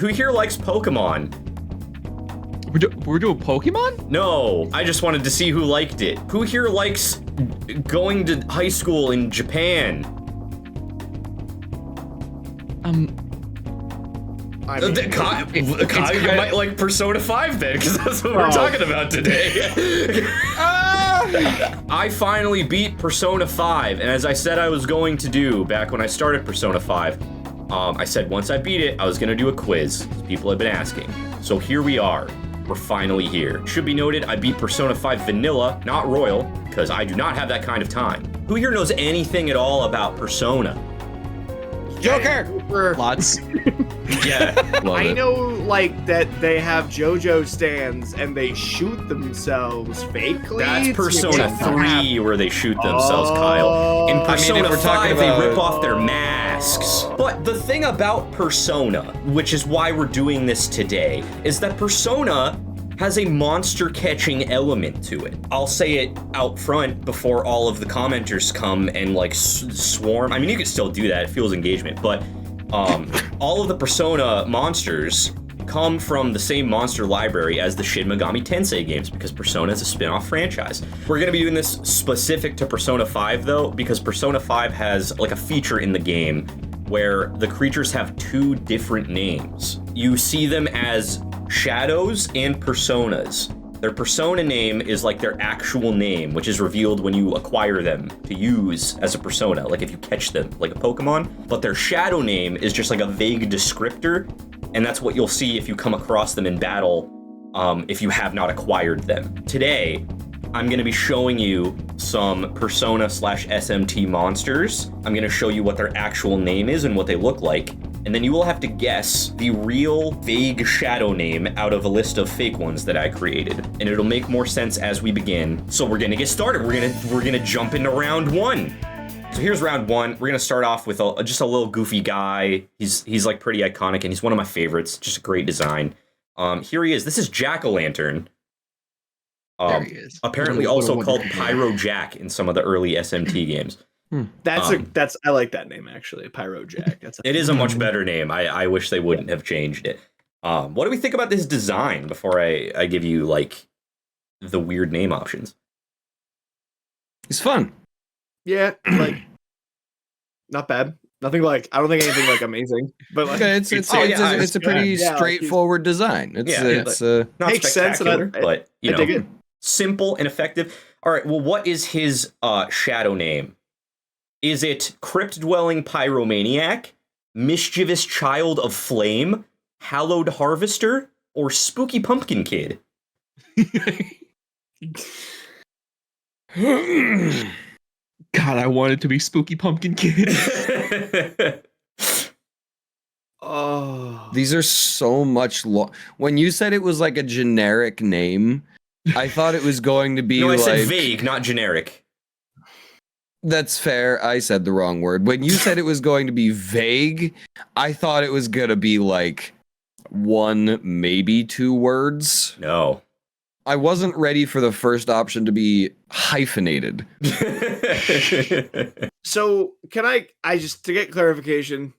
Who here likes Pokemon? We're doing Pokemon? No, I just wanted to see who liked it. Who here likes going to high school in Japan? I mean, Kyle, you might like Persona 5 then, because that's what we're talking about today. I finally beat Persona 5, and as I said I was going to do back when I started Persona 5, I said once I beat it, I was going to do a quiz. People have been asking. So here we are. We're finally here. Should be noted, I beat Persona 5 Vanilla, not Royal, because I do not have that kind of time. Who here knows anything at all about Persona? Joker! Lots. Yeah. I know, like, that they have JoJo stands and they shoot themselves fakely. That's Persona 3 where they shoot themselves, Kyle. In Persona 5, they rip off their masks. But the thing about Persona, which is why we're doing this today, is that Persona has a monster-catching element to it. I'll say it out front before all of the commenters come and, like, swarm. I mean, you can still do that. It feels engagement. But all of the Persona monsters come from the same monster library as the Shin Megami Tensei games, because Persona is a spin-off franchise. We're gonna be doing this specific to Persona 5, though, because Persona 5 has, like, a feature in the game where the creatures have 2 different names. You see them as shadows and personas. Their persona name is like their actual name, which is revealed when you acquire them to use as a persona, like if you catch them, like a Pokemon. But their shadow name is just like a vague descriptor, and that's what you'll see if you come across them in battle, if you have not acquired them. Today, I'm going to be showing you some Persona/SMT monsters. I'm going to show you what their actual name is and what they look like. And then you will have to guess the real vague shadow name out of a list of fake ones that I created. And it'll make more sense as we begin. So we're going to get started. We're going to jump into round 1. So here's round 1. We're going to start off with just a little goofy guy. He's like pretty iconic, and he's one of my favorites. Just a great design. Here he is. This is Jack-o'-lantern. There he is. Apparently also called Pyro Jack in some of the early SMT games. That's I like that name, actually, Pyro Jack. It is a much better name. I wish they wouldn't have changed it. What do we think about this design before I give you, like, the weird name options? It's fun. Yeah, like, not bad. Nothing like, I don't think anything like amazing, but like, it's a pretty straightforward design. It's not makes sense, but you know, dig it. Simple and effective. All right, well, what is his shadow name? Is it Crypt-Dwelling Pyromaniac, Mischievous Child of Flame, Hallowed Harvester, or Spooky Pumpkin Kid? God, I wanted to be Spooky Pumpkin Kid. Oh, these are so much when you said it was like a generic name, I thought it was going to be no, I like... said vague, not generic. That's fair. I said the wrong word. When you said it was going to be vague, I thought it was going to be like 1, maybe 2 words. No. I wasn't ready for the first option to be hyphenated. So can I just, to get clarification,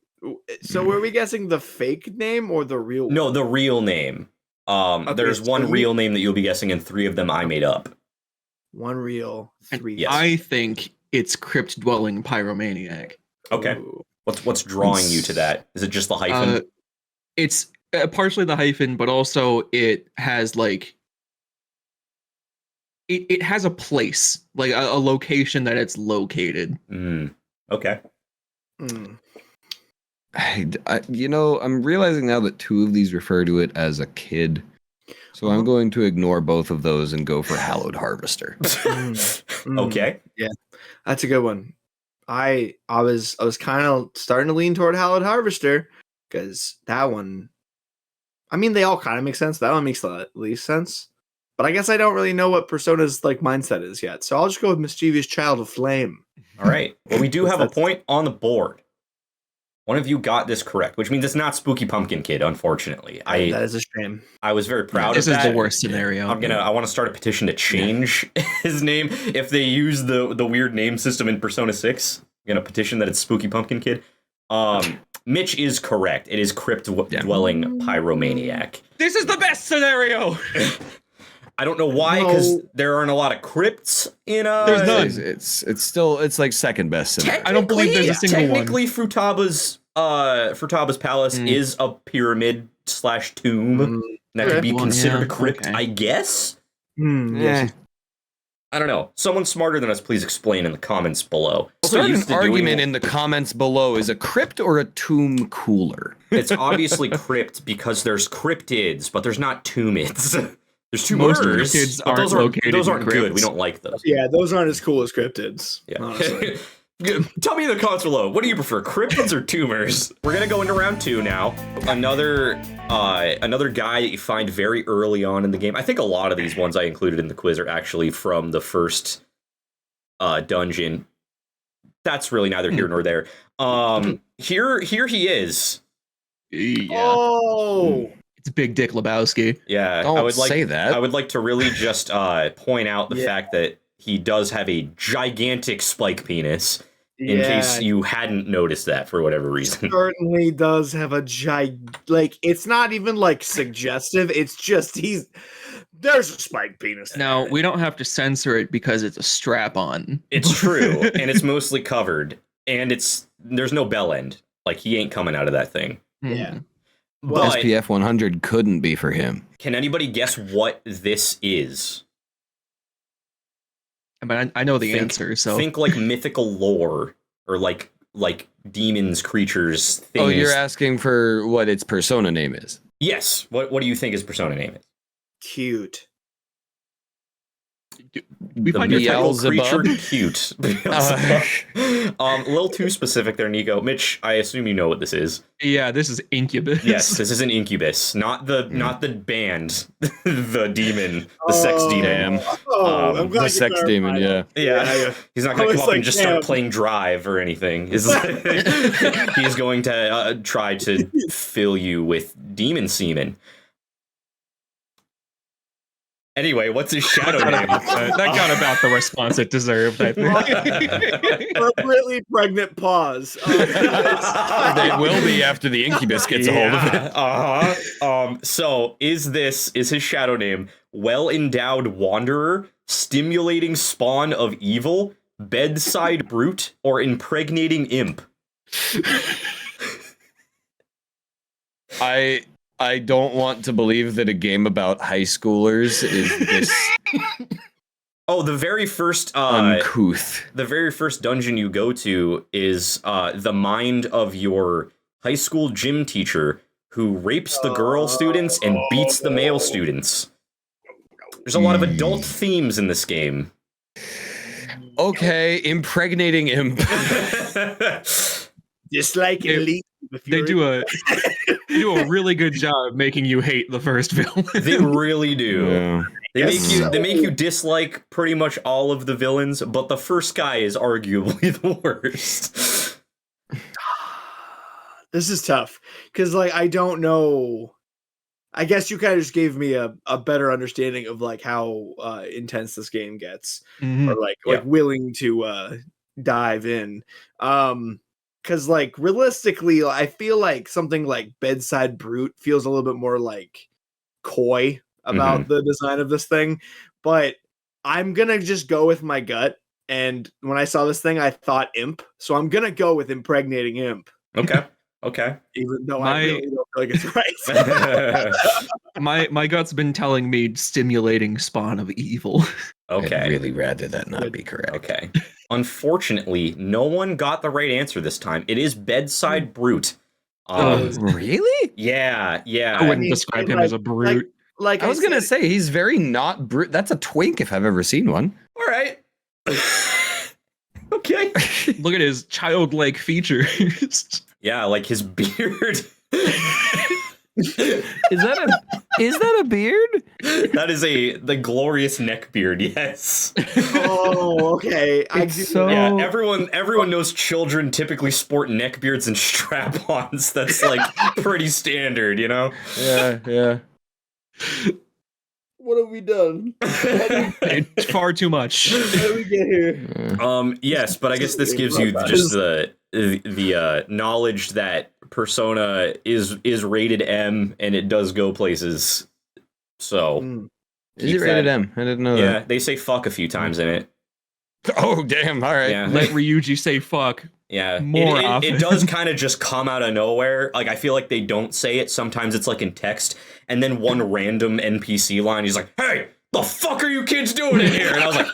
so were we guessing the fake name or the real one? No, the real name. There's one real name that you'll be guessing, and 3 of them I made up. One real, 3. Yes. I think it's Crypt-Dwelling Pyromaniac. Okay. Ooh. What's drawing you to that? Is it just the hyphen? It's partially the hyphen, but also it has like it has a place, like a location that it's located. Okay. I'm realizing now that 2 of these refer to it as a kid. So I'm going to ignore both of those and go for Hallowed Harvester. Okay. Yeah, that's a good one. I was kind of starting to lean toward Hallowed Harvester because that one, I mean, they all kind of make sense. That one makes the least sense. But I guess I don't really know what Persona's like mindset is yet. So I'll just go with Mischievous Child of Flame. All right. Well, we do have a point on the board. One of you got this correct, which means it's not Spooky Pumpkin Kid, unfortunately. That is a shame. I was very proud of that. This is the worst scenario. I want to start a petition to change his name. If they use the weird name system in Persona 6, I'm going to petition that it's Spooky Pumpkin Kid. Mitch is correct. It is crypt-dwelling pyromaniac. This is the best scenario. I don't know why, because there aren't a lot of crypts in There's none. It's still like second best scenario. I don't believe there's a single one. Technically, Futaba's Palace is a pyramid / tomb that could be considered a crypt, I guess. Yes. I don't know. Someone smarter than us, please explain in the comments below. Start an argument in the comments below. Is a crypt or a tomb cooler? It's obviously crypt because there's cryptids, but there's not tombs. There's two Most murders, cryptids but aren't located those in aren't good. crypts. We don't like those. Yeah, those aren't as cool as cryptids. Yeah. Honestly. Tell me in the comments below. What do you prefer, cryptids or tumors? We're gonna go into round 2 now. Another guy that you find very early on in the game. I think a lot of these ones I included in the quiz are actually from the first dungeon. That's really neither here nor there. Here he is. Yeah. Oh. It's Big Dick Lebowski. Yeah, Don't say that. I would like to really just point out the fact that he does have a gigantic spike penis. In case you hadn't noticed that for whatever reason. Certainly does have a it's not even like suggestive. It's just there's a spike penis. Now, we don't have to censor it because it's a strap-on. It's true, and it's mostly covered, and there's no bell end. Like, he ain't coming out of that thing. Yeah. But SPF 100 couldn't be for him. can anybody guess what this is? But I know the answer, so Think like mythical lore, or like demons, creatures, things. Oh, you're asking for what its persona name is? Yes. What do you think his persona name is? Cute. we The find your title. Creature Beelzebub? cute. A little too specific there, Nico. Mitch, I assume you know what this is. Yeah, this is Incubus. Yes, this is an incubus, not the band, the demon, the sex demon. Oh, I'm glad The you sex demon, clarified yeah. Yeah, he's not I going to was come up and like, just damn. start playing Drive or anything. He's going to try to fill you with demon semen. Anyway, what's his shadow name? That got about the response it deserved, I think. Appropriately pregnant pause. They will be after the incubus gets a hold of it. So is his shadow name Well-Endowed Wanderer, Stimulating Spawn of Evil, Bedside Brute, or Impregnating Imp? I don't want to believe that a game about high schoolers is this Oh, the very first uncouth. the very first dungeon you go to is the mind of your high school gym teacher who rapes the girl students and beats the male students. There's a lot of adult themes in this game. Okay, impregnating imp. Just like Elite. They do a really good job making you hate the first villain. They really do. Yeah. They make you dislike pretty much all of the villains, but the first guy is arguably the worst. This is tough because I don't know. I guess you kind of just gave me a better understanding of how intense this game gets, or willing to dive in. Because realistically, I feel like something like Bedside Brute feels a little bit more coy about the design of this thing, but I'm gonna just go with my gut. And when I saw this thing, I thought imp, so I'm gonna go with impregnating imp. Okay. Even though I really don't feel like it's right. My gut's been telling me stimulating spawn of evil. Okay. I'd really rather that not be correct. Okay. Unfortunately, no one got the right answer this time. It is Bedside Brute. Really? Yeah. I wouldn't describe him as a brute. Like I was gonna say he's very not brute. That's a twink if I've ever seen one. All right. Okay. Look at his childlike features. Yeah, like his beard. Is that a beard? That is the glorious neck beard. Yes. Oh, okay. Yeah, everyone knows children typically sport neck beards and strap-ons. That's pretty standard, you know? Yeah. What have we done? It's far too much. How did we get here? Yes, but I guess this gives you just the knowledge that Persona is rated M and it does go places. So Is it rated M? I didn't know that. Yeah, they say fuck a few times in it. Oh, damn. All right. Yeah. Let Ryuji say fuck. Yeah, More often. It does kind of just come out of nowhere. Like, I feel like they don't say it. Sometimes it's like in text, and then one random NPC line, he's like, "Hey, the fuck are you kids doing in here?" And I was like,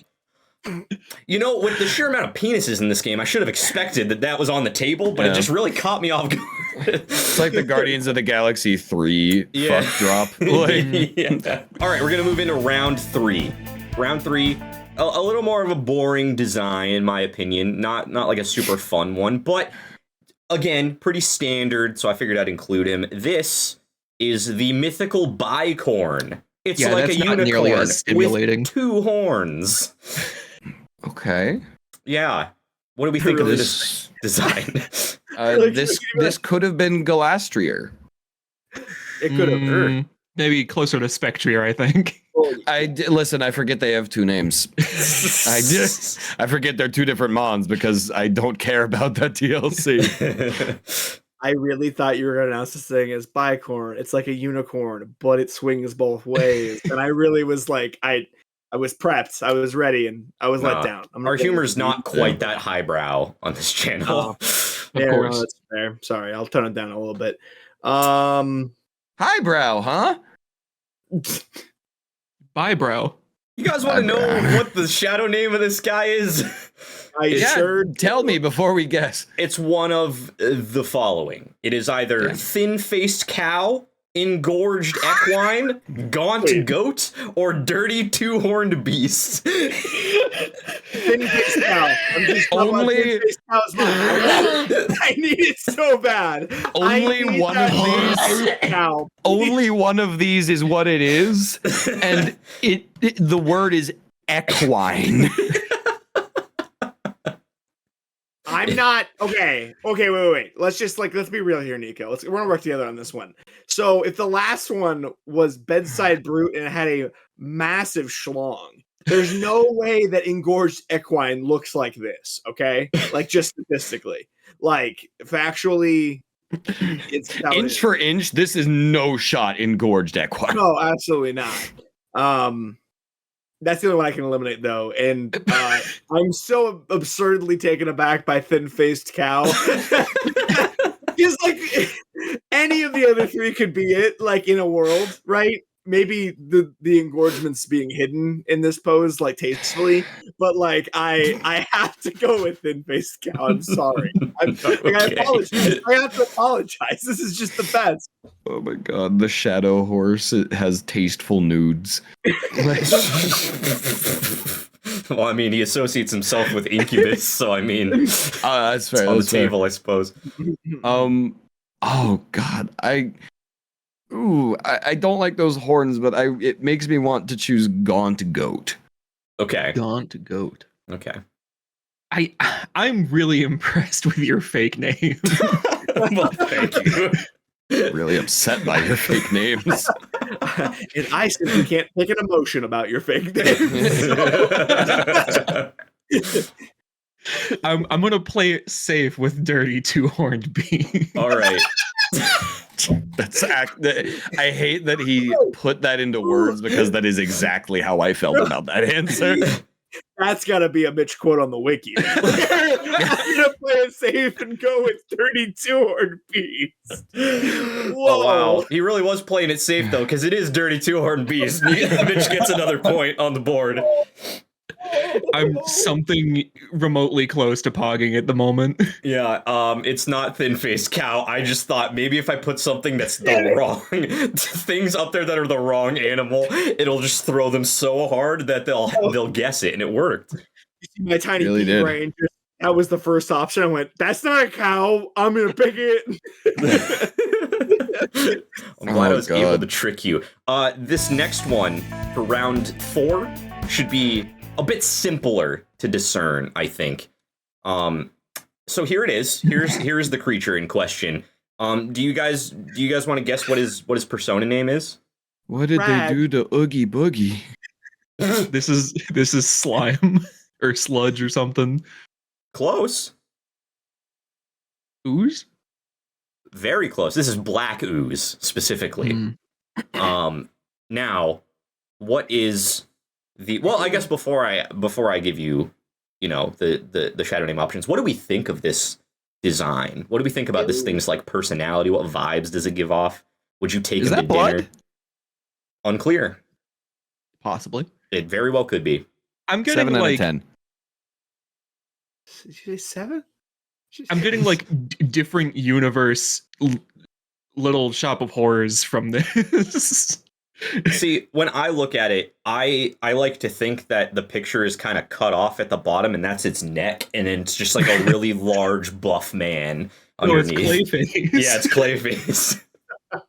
you know, with the sheer amount of penises in this game, I should have expected that was on the table, but it just really caught me off guard. It's like the Guardians of the Galaxy 3 fuck drop. Like, Yeah. All right, we're gonna move into round 3. Round 3. A little more of a boring design, in my opinion. Not like a super fun one, but again, pretty standard, so I figured I'd include him. This is the mythical bicorn. It's like a unicorn with 2 horns. okay. Yeah. What do we think of this design? This could have been Galastrier. It could have. Maybe closer to Spectrier, I think. Listen, I forget they have 2 names. I forget they're 2 different mons because I don't care about that DLC. I really thought you were going to announce this thing as bicorn. It's like a unicorn, but it swings both ways. And I really was like, I was prepped. I was ready, and I was let down. Our humor's not quite that highbrow on this channel. Of course. No, that's fair. Sorry, I'll tone it down a little bit. Highbrow, huh? Bye, bro. You guys want to know what the shadow name of this guy is? Tell me before we guess. It's one of the following. It is either thin-faced cow, engorged equine, gaunt goat, or dirty 2-horned beast. Thin-faced cow. I'm just thin-faced cow's I need it so bad. Only one of these. Cow. Only one of these is what it is, and the word is equine. I'm not okay. Wait. Let's be real here, Nico. We're gonna work together on this one. So if the last one was bedside brute and it had a massive schlong, there's no way that engorged equine looks like this. Okay, like just statistically, like factually, it's inch for inch. This is no shot engorged equine. No, absolutely not. That's the only one I can eliminate, though, and I'm so absurdly taken aback by thin-faced cow. Just like any of the other 3 could be it, like in a world, right? Maybe the engorgement's being hidden in this pose, like tastefully, but like I have to go with thin-faced cow. I'm sorry. I apologize. I have to apologize. This is just the best. Oh my god, the shadow horse has tasteful nudes. Well, I mean, he associates himself with Incubus, so I mean, that's fair. It's on the table, I suppose. Oh god, I don't like those horns, but it makes me want to choose gaunt goat. Okay. Gaunt goat. Okay. I'm really impressed with your fake name. Well, thank you. Really upset by your fake names. And I simply can't take an emotion about your fake names. I'm gonna play it safe with dirty 2-horned beast. All right. I hate that he put that into words because that is exactly how I felt about that answer. That's gotta be a Mitch quote on the wiki. I'm gonna play it safe and go with 32-horned beast. Whoa. Oh wow, he really was playing it safe though, because it is dirty 2-horned beast. Mitch gets another point on the board. I'm something remotely close to pogging at the moment. Yeah, it's not thin-faced cow. I just thought maybe if I put something that's the wrong things up there that are the wrong animal, it'll just throw them so hard that they'll guess it, and it worked. You see my tiny really brain. That was the first option. I went, "That's not a cow. I'm gonna pick it." I'm glad I was able to trick you. This next one for round 4 should be a bit simpler to discern, I think. So here it is. Here's the creature in question. Do you guys want to guess what his persona name is? What did Rag. they do to Oogie Boogie? This is slime or sludge or something. Close. Ooze? Very close. This is black ooze specifically. Now, what is the I guess before I give you, the shadow name options, what do we think of this design? What do we think about this thing's like personality? What vibes does it give off? Would you take Is him to that blood? dinner? Unclear. Possibly. It very well could be. I'm getting 7 out of like 10. Did you say 7? I'm getting like different universe little shop of horrors from this. See, when I look at it, I like to think that the picture is kind of cut off at the bottom, and that's its neck, and then it's just like a really large buff man underneath. Oh, it's Clayface. Yeah, it's Clayface.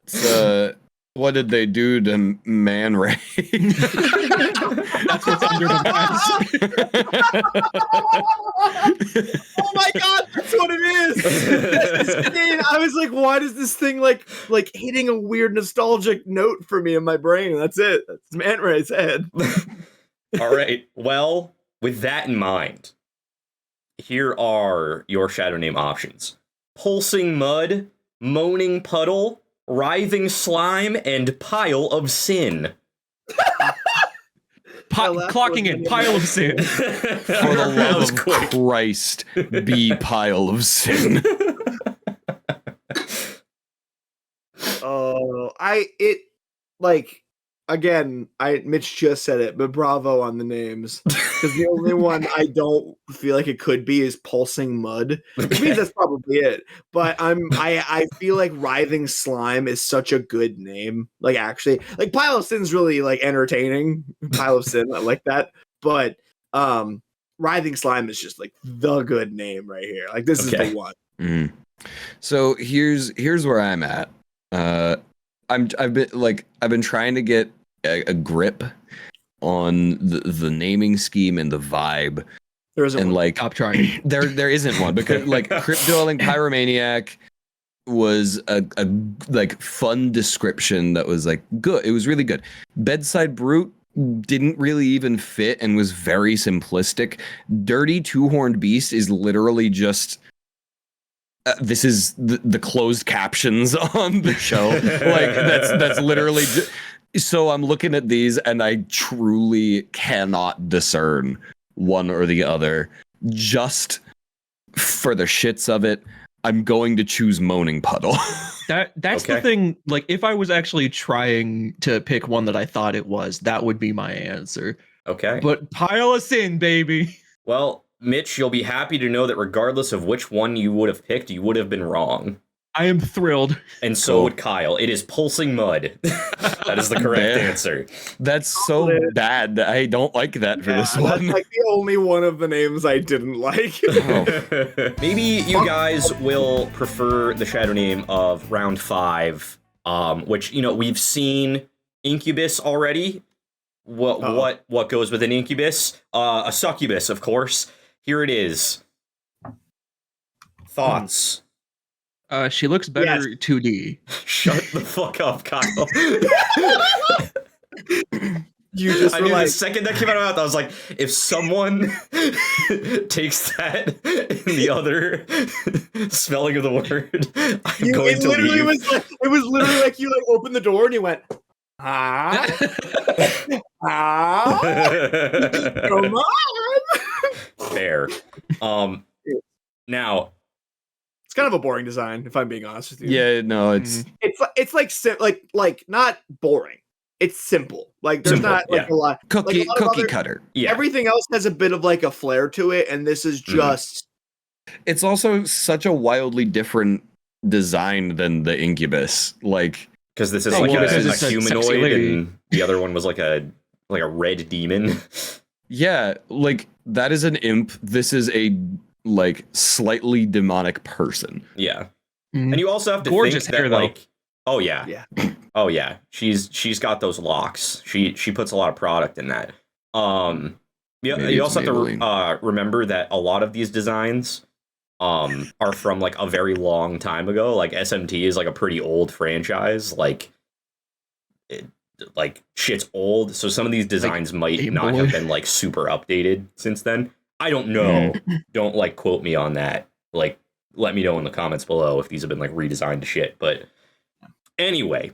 It's, what did they do to Man Ray? That's what's under the mask. Oh my god, that's what it is! That's insane. I was like, why does this thing like hitting a weird nostalgic note for me in my brain? That's it. That's Man Ray's head. All right. Well, with that in mind, here are your shadow name options: pulsing mud, moaning puddle, writhing slime, and pile of sin. Clocking in, pile of sin. For the love of Christ, be pile of sin. Oh, Mitch just said it, but bravo on the names. Because the only one I don't feel like it could be is pulsing mud. Which means that's probably it. But I feel like writhing slime is such a good name. Like actually, like pile of sin's really like entertaining. Pile of sin, I like that. But writhing slime is just like the good name right here. Like this is the one. Mm. So here's where I'm at. I've been trying to get a grip on the naming scheme and the vibe. There isn't and one. like Stop trying. there isn't one because like Crypt Dwelling Pyromaniac was a like fun description that was like good. It was really good. Bedside Brute didn't really even fit and was very simplistic. Dirty Two-Horned Beast is literally just this is the closed captions on the show. Like that's literally so I'm looking at these and I truly cannot discern one or the other. Just for the shits of it, I'm going to choose Moaning Puddle. That's the thing. Like, if I was actually trying to pick one that I thought it was, that would be my answer. Okay. But pile of sin, baby. Well, Mitch, you'll be happy to know that regardless of which one you would have picked, you would have been wrong. I am thrilled. And so would Kyle. It is Pulsing Mud. That is the correct answer. That's so bad that I don't like that for this one. That's like the only one of the names I didn't like. Maybe you guys will prefer the shadow name of round 5, which, we've seen Incubus already. What goes with an Incubus? A succubus, of course. Here it is. Thoughts? She looks better 2D. Shut the fuck up, Kyle. You just I were knew like, the second that came out of my mouth, I was like, if someone takes that in the other spelling of the word, I'm going to leave. It was literally like you opened the door and you went, come on. Fair. Now, it's kind of a boring design, if I'm being honest with you. Yeah, no, it's like not boring. It's simple. Like there's Simple, not like a lot cookie like a lot of other- cutter. yeah. Everything else has a bit of like a flair to it, and this is just It's also such a wildly different design than the Incubus. Like, because this is Oh, like well, a, this is a a sexy humanoid, lady. and the other one was like a red demon. yeah, like that is an imp. This is a like slightly demonic person. Yeah. Mhm. And you also have to Gorgeous think hair, that, though. like, oh yeah, oh yeah, she's got those locks. She puts a lot of product in that. Maybe You it's also have Maybelline. to remember that a lot of these designs are from like a very long time ago. Like SMT is like a pretty old franchise. Like like shit's old, so some of these designs might Game not Boy. have been like super updated since then. I don't know. Don't like quote me on that. Like, let me know in the comments below if these have been like redesigned to shit. But anyway,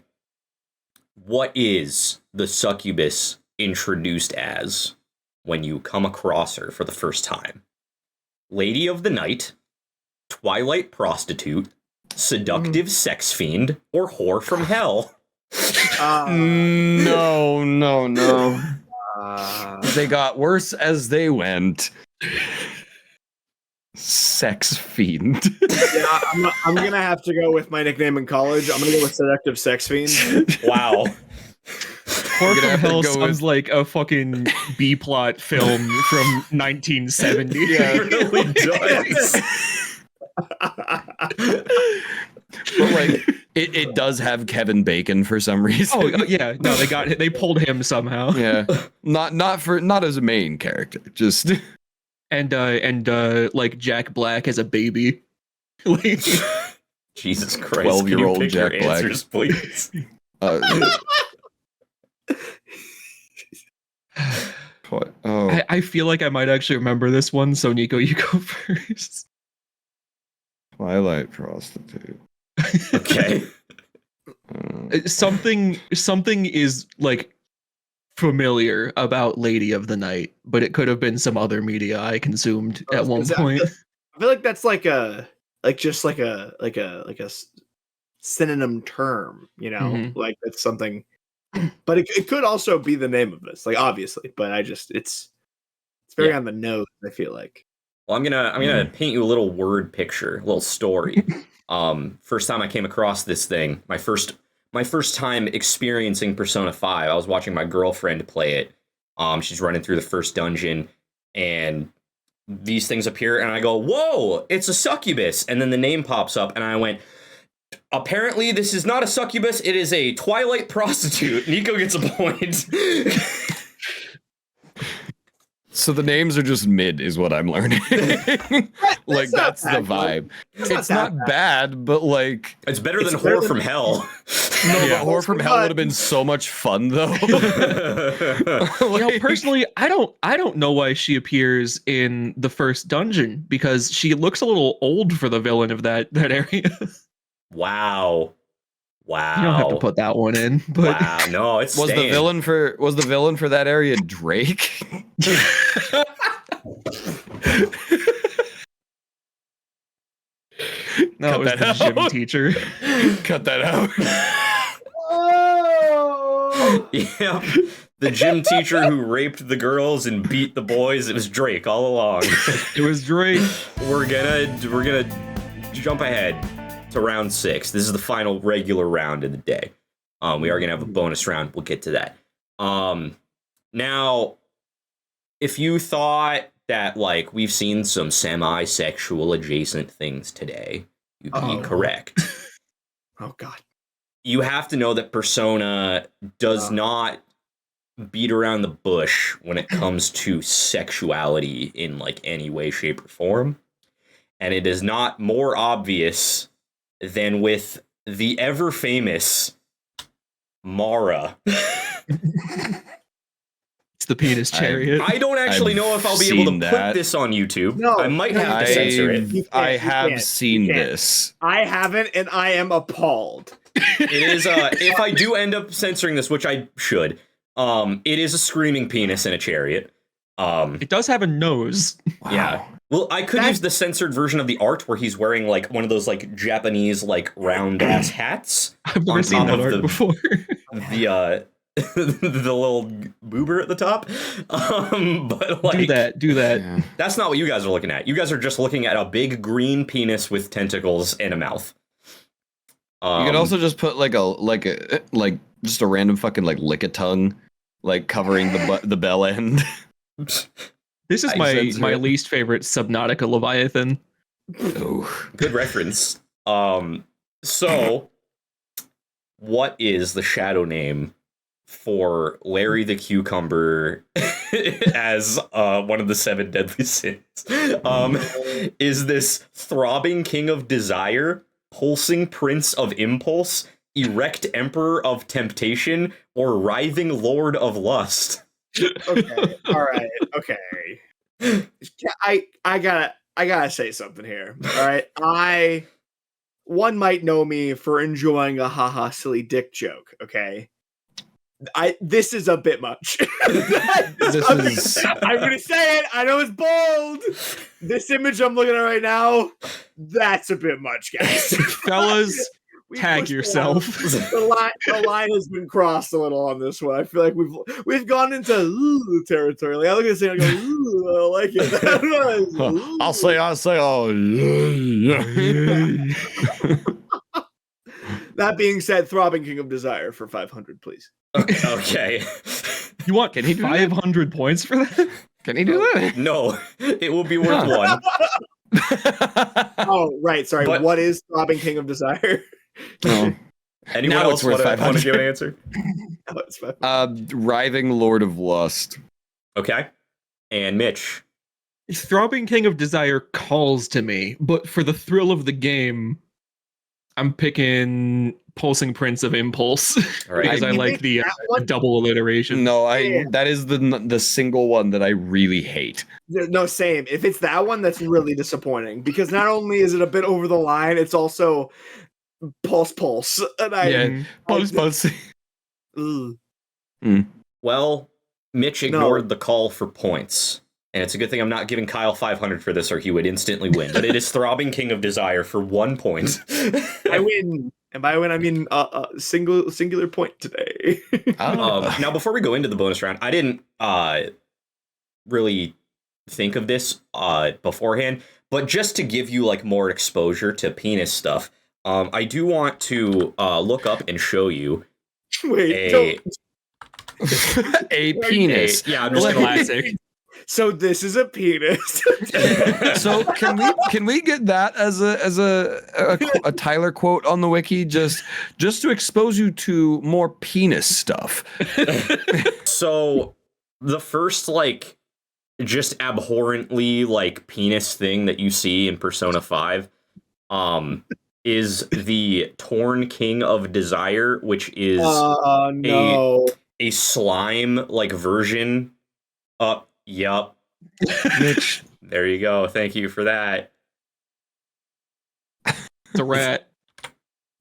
what is the succubus introduced as when you come across her for the first time? Lady of the night, twilight prostitute, seductive sex fiend, or whore from hell? No. They got worse as they went. Sex fiend. Yeah, I'm gonna have to go with my nickname in college. I'm gonna go with seductive sex fiend. Wow. Whore gonna from have to Hell go sounds with- like a fucking B-plot film from 1970. Yeah. It really does. But like, it does have Kevin Bacon for some reason. Oh yeah, no, they pulled him somehow. Yeah, not as a main character, just And like Jack Black as a baby. Like, Jesus Christ. 12-year-old Can you pick your Jack Black. answers, please? What? Oh, I feel like I might actually remember this one, so Nico, you go first. Twilight prostitute. Okay. Something is like familiar about Lady of the Night, but it could have been some other media I consumed at one point. I feel like that's like a synonym term, you know, Mhm. like that's something. But it could also be the name of this, like obviously. But it's very Yeah. on the nose. I feel like. Well, I'm gonna paint you a little word picture, a little story. First time I came across this thing, my first time experiencing Persona 5, I was watching my girlfriend play it. She's running through the first dungeon, and these things appear, and I go, "Whoa, it's a succubus!" And then the name pops up, and I went, "Apparently, this is not a succubus; it is a twilight prostitute." Nico gets a point. So the names are just mid, is what I'm learning. Like not that's the bad, vibe. It's It's not not that bad, but like It's better It's than better Whore than- from Hell. no, Yeah. but Horror from Hell would have been so much fun though. You know, personally, I don't know why she appears in the first dungeon, because she looks a little old for the villain of that area. Wow. You don't have to put that one in, but Wow, no, it's was the staying. villain for that area Drake? no, it was Cut the that gym out. teacher. Cut that out. Oh! Yeah, the gym teacher who raped the girls and beat the boys. It was Drake all along. It was Drake. We're gonna jump ahead to round 6. This is the final regular round of the day. We are gonna have a bonus round. We'll get to that. Now, if you thought that like we've seen some semi-sexual adjacent things today, you'd be Oh. correct. Oh God. You have to know that Persona does not beat around the bush when it comes to sexuality in like any way, shape, or form. And it is not more obvious than with the ever famous Mara. It's the penis chariot. I don't actually I've know if I'll be able to seen put that. this on YouTube. No, I might have to censor it. You can't, I you have can't, seen you can't. this. I haven't, and I am appalled. It is if I do end up censoring this, which I should, it is a screaming penis in a chariot. It does have a nose. Yeah. Well, I could use the censored version of the art where he's wearing like one of those like Japanese like round ass hats. I've never On seen top that of art the- before. The the little boober at the top. But like Do that. Yeah. that's not what you guys are looking at. You guys are just looking at a big green penis with tentacles and a mouth. You could also just put like just a random fucking like lick a tongue, like covering the bell end. This is I my censor it. least favorite Subnautica Leviathan. Oh, good reference. So what is the shadow name for Larry the Cucumber as one of the 7 deadly sins? Is this throbbing king of desire, pulsing prince of impulse, Erect Emperor of Temptation, or Writhing Lord of Lust. Okay. All right. Okay. I gotta say something here. All right. One might know me for enjoying a haha silly dick joke. Okay. This is a bit much. I'm gonna say it. I know it's bold. This image I'm looking at right now, that's a bit much, guys. Fellas, tag yourself. The line has been crossed a little on this one. I feel like we've gone into ooh territory. Like I look at this thing, I go, ooh, I don't like it. I'll say, oh, That being said, Throbbing King of Desire for 500, please. Okay. You want Can he do 500 points for that? Can he do that? No, it will be worth one. Oh, right. Sorry. But- what is Throbbing King of Desire? No. Anyone Now else it's worth want to 500. give an answer? Oh, it's 500. Writhing Lord of Lust. Okay. And Mitch. Throbbing King of Desire calls to me, but for the thrill of the game, I'm picking Pulsing Prince of Impulse. All right. Because I like the double alliteration. No, Yeah. that is the single one that I really hate. No, same. If it's that one, that's really disappointing because not only is it a bit over the line, it's also pulse. And Yeah. Pulse. Ugh. Well, Mitch ignored the call for points. And it's a good thing I'm not giving Kyle 500 for this or he would instantly win. But it is Throbbing King of Desire for 1 point. I win. And by win, I mean singular point today. Now, before we go into the bonus round, I didn't really think of this beforehand. But just to give you like more exposure to penis stuff, I do want to look up and show you Wait, a penis. Yeah, I'm just gonna Classic. so this is a penis. So can we get that as a Tyler quote on the wiki just to expose you to more penis stuff? So the first like just abhorrently like penis thing that you see in Persona 5 is the Torn King of Desire, which is no. a slime like version. Yup. Mitch. There you go. Thank you for that. It's a rat.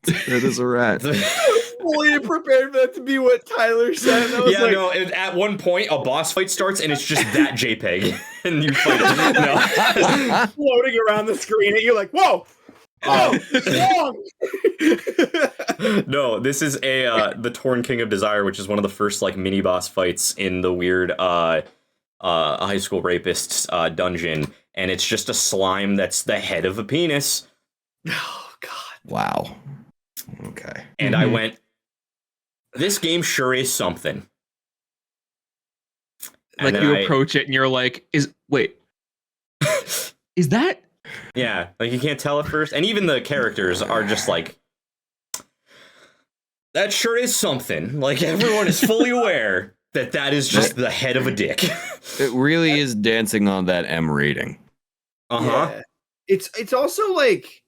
It is a rat. Fully prepared for that to be what Tyler said. I was Yeah, like, no, at one point a boss fight starts and it's just that JPEG. And you fight it. No. floating around the screen, and you're like, "Whoa, oh, it's wrong." No, this is the Torn King of Desire, which is one of the first like mini boss fights in the weird high school rapist's dungeon, and it's just a slime that's the head of a penis. Oh God! Wow. Okay. And I went, this game sure is something. And Like then you approach it and you're like, is that? Yeah, like you can't tell at first, and even the characters are just like, that sure is something. Like everyone is fully aware that is just the head of a dick. It really is dancing on that M rating. Yeah. It's also like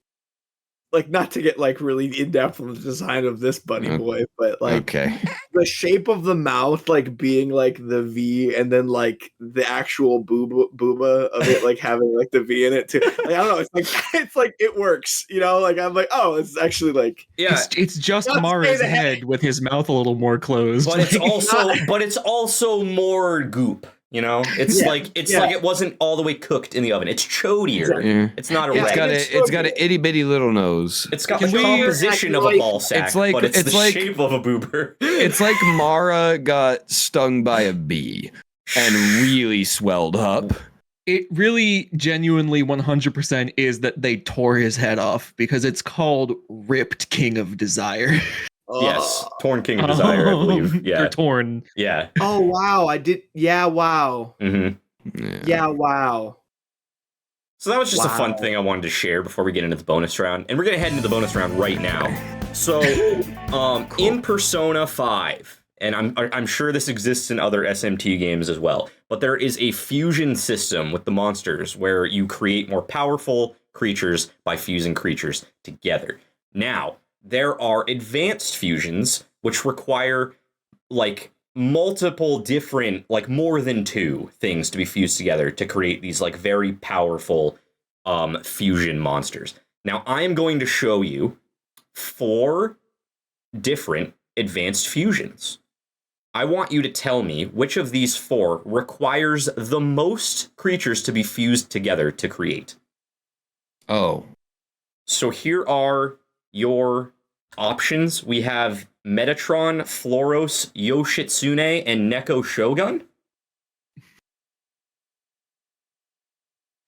not to get like really in depth on the design of this bunny boy, but like Okay. the shape of the mouth like being like the V, and then like the actual booba of it like having like the V in it too. Like, I don't know. It's like it works, you know. Like I'm like, oh, it's actually like Yeah, It's just Let's Mara's say the head with his mouth a little more closed. but it's also more goop. You know, it's like it wasn't all the way cooked in the oven. It's chodier. Yeah. It's not a Yeah, rat. It's got an itty bitty little nose. It's got Can the we- composition of a like- ball sack, It's like- but it's it's the like- shape of a boober. It's like Mara got stung by a bee and really swelled up. It really genuinely 100% is that they tore his head off because it's called Ripped King of Desire. Yes, Torn King of Desire, I believe. Yeah, Or torn. yeah. Oh wow, I did. Yeah, wow. hmm Yeah, wow. So that was just a fun Wow. thing I wanted to share before we get into the bonus round, and we're gonna head into the bonus round right now. So, in Persona 5, and I'm sure this exists in other SMT games as well, but there is a fusion system with the monsters where you create more powerful creatures by fusing creatures together. Now, there are advanced fusions, which require, like, multiple different, like, more than 2 things to be fused together to create these, like, very powerful fusion monsters. Now, I am going to show you 4 different advanced fusions. I want you to tell me which of these 4 requires the most creatures to be fused together to create. Oh. So here are your options. We have Metatron, Floros, Yoshitsune, and Neko Shogun.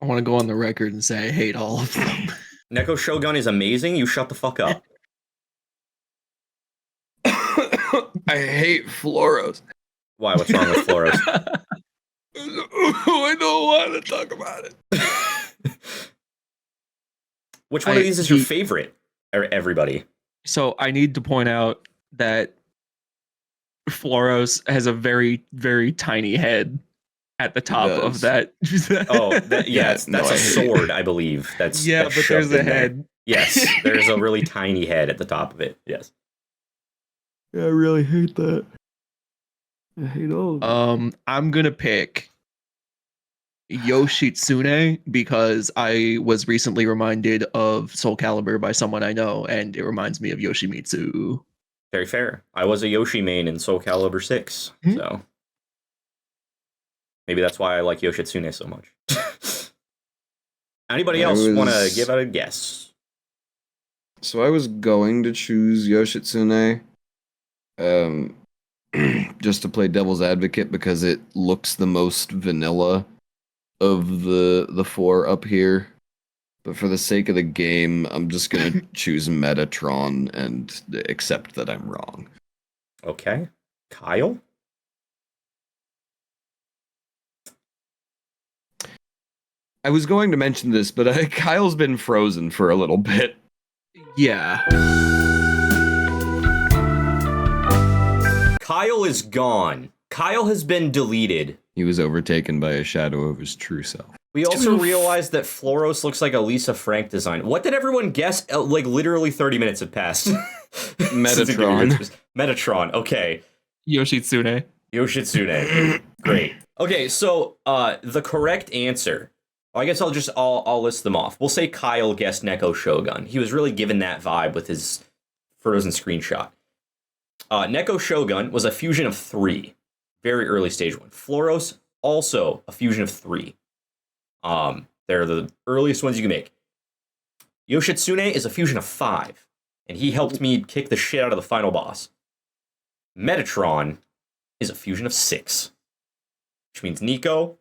I want to go on the record and say I hate all of them. Neko Shogun is amazing. You shut the fuck up. I hate Floros. Why? What's wrong with Floros? I don't want to talk about it. Which one of these is your favorite, everybody? So I need to point out that Floros has a very, very tiny head at the top of that. That's a sword, I believe. That's but there's a head. Yes, there's a really tiny head at the top of it. Yes. Yeah, I really hate that. I hate all of them. I'm gonna pick Yoshitsune because I was recently reminded of Soul Calibur by someone I know, and it reminds me of Yoshimitsu. Very fair. I was a Yoshi main in Soul Calibur 6, so maybe that's why I like Yoshitsune so much. Anybody else want to give out a guess? So I was going to choose Yoshitsune, just to play devil's advocate because it looks the most vanilla of the 4 up here. But for the sake of the game, I'm just gonna choose Metatron and accept that I'm wrong. Okay, Kyle. I was going to mention this, but Kyle's been frozen for a little bit. Yeah. Kyle is gone. Kyle has been deleted. He was overtaken by a shadow of his true self. We also realized that Floros looks like a Lisa Frank design. What did everyone guess? Like, literally 30 minutes have passed. Metatron. Metatron, okay. Yoshitsune. Great. Okay, so the correct answer, I guess I'll list them off. We'll say Kyle guessed Neko Shogun. He was really given that vibe with his frozen screenshot. Neko Shogun was a fusion of 3. Very early stage one. Floros, also a fusion of 3. They're the earliest ones you can make. Yoshitsune is a fusion of 5. And he helped me kick the shit out of the final boss. Metatron is a fusion of 6. Which means, Nico,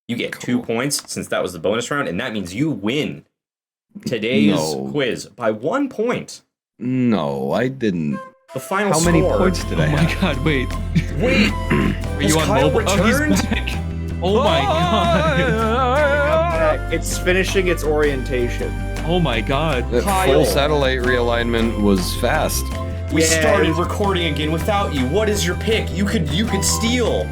you get 2 points since that was the bonus round. And that means you win today's quiz by 1 point. No, I didn't. The final How score. many points did I have? Oh my god, wait. Are you on Kyle mobile? returned? Oh, he's back. Oh my god. It's finishing its orientation. Oh my god. That Kyle. full satellite realignment was fast. We started recording again without you. What is your pick? You could steal.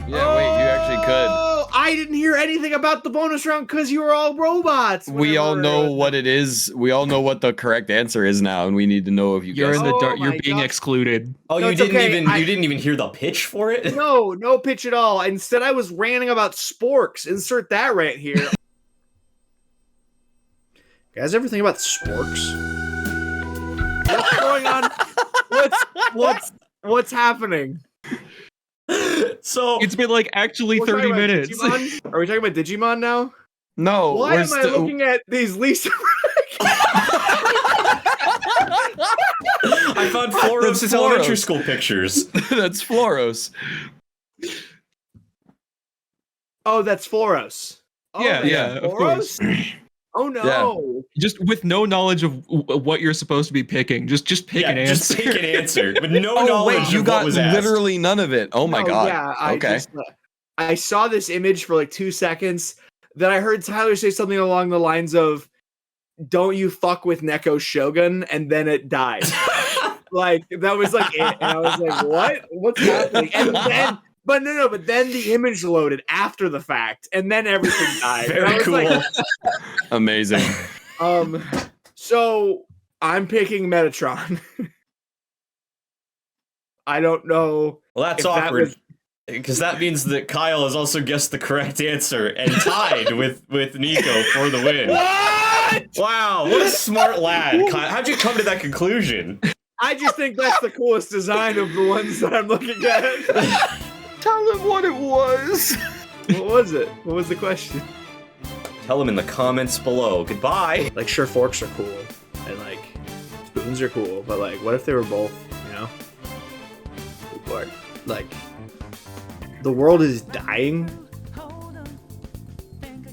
Yeah, wait, you actually could. Oh, I didn't hear anything about the bonus round because you were all robots. We all know what it is. We all know what the correct answer is now, and we need to know if you You're guessed in the it. dark. You're being excluded. Oh, No, you it's didn't okay. you didn't even hear the pitch for it? No pitch at all. Instead, I was ranting about sporks. Insert that right here. You guys ever think about sporks? What's going on? What's happening? So It's been like actually We're 30 talking about minutes. Digimon? Are we talking about Digimon now? No, Why am I looking at these Lisa? I found Floros' elementary school pictures. That's Floros. Oh, that's Floros. Oh, Yeah, that's yeah, of course. Oh no. Just with no knowledge of what you're supposed to be picking. Just pick an answer. Just pick an answer with no Oh knowledge wait, you of got what was asked. literally none of it. Oh my No, god. Yeah, Okay. I saw this image for like 2 seconds. Then I heard Tyler say something along the lines of, "Don't you fuck with Neko Shogun," and then it died. Like that was like it, and I was like, "What? What's happening?" And then, but then the image loaded after the fact, and then everything died. And I Very was cool. like, Amazing. so I'm picking Metatron. I don't know. Well, that's if that awkward. was- Because that means that Kyle has also guessed the correct answer and tied with Nico for the win. What? Wow, what a smart lad. Kyle, how'd you come to that conclusion? I just think that's the coolest design of the ones that I'm looking at. Tell him what it was. What was it? What was the question? Tell him in the comments below. Goodbye. Like, sure, forks are cool, and like spoons are cool, but like, what if they were both? You know, or like, the world is dying,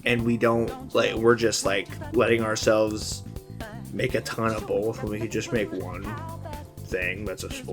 and we don't like. We're just like letting ourselves make a ton of both when we could just make one thing that's a sport.